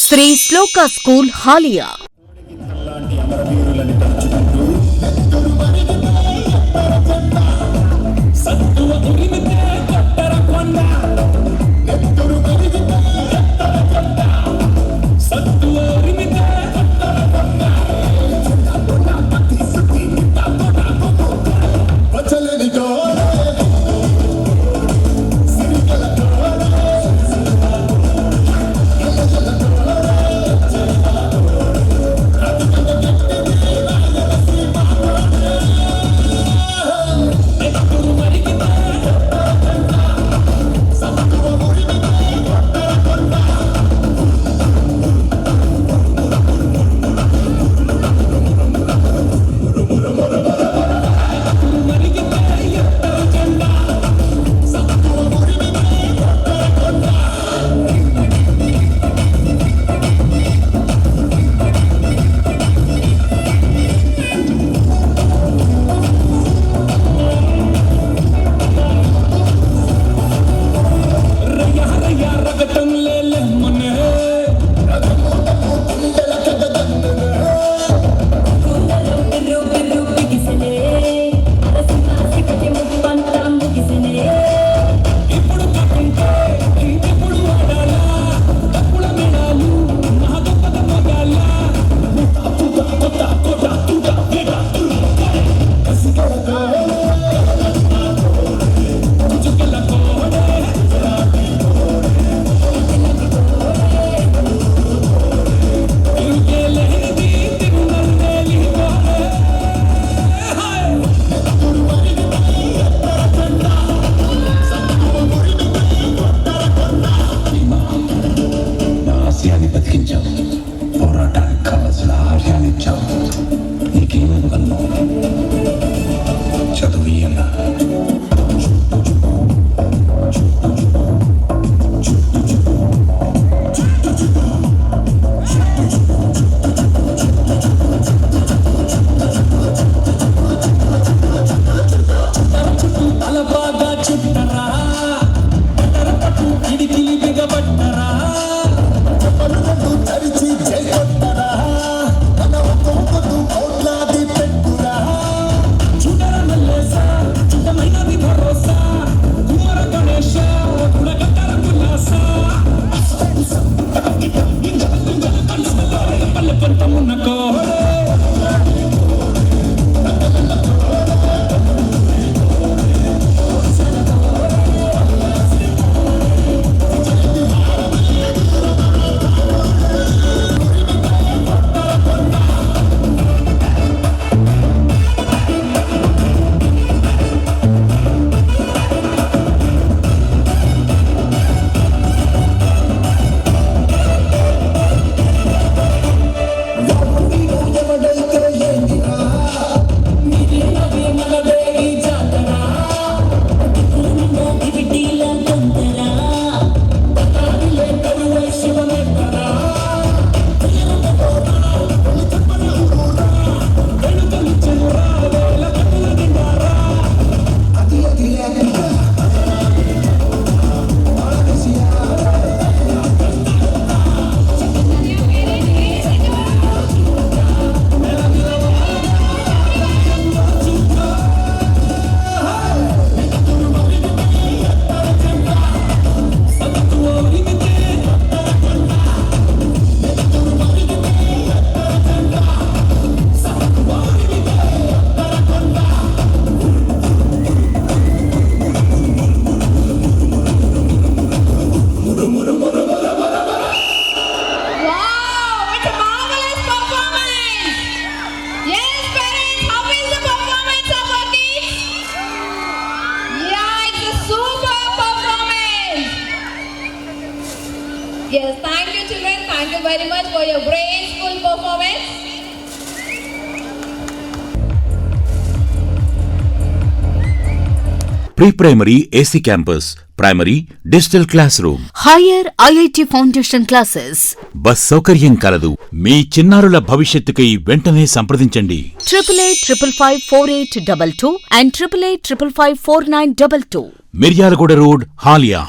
శ్రీ శ్లోక school Haliya. పోరాటానికి కావలసిన ఆర్యాన్నిచ్చావు. నీకేమన్నా చదువు అన్నా బాగా చుట్టరా కిడికిలి బిగబట్టరా Yes, thank you children. Thank you very much for your graceful performance. Pre-primary AC campus, primary digital classroom, hire IIT foundation classes, bus సౌకర్యం కలదు. మీ చిన్నారుల భవిష్యత్తుకై వెంటనే సంప్రదించండి. 8855548222 and 8855549222. మిర్యాలగూడ రోడ్, హాలియా.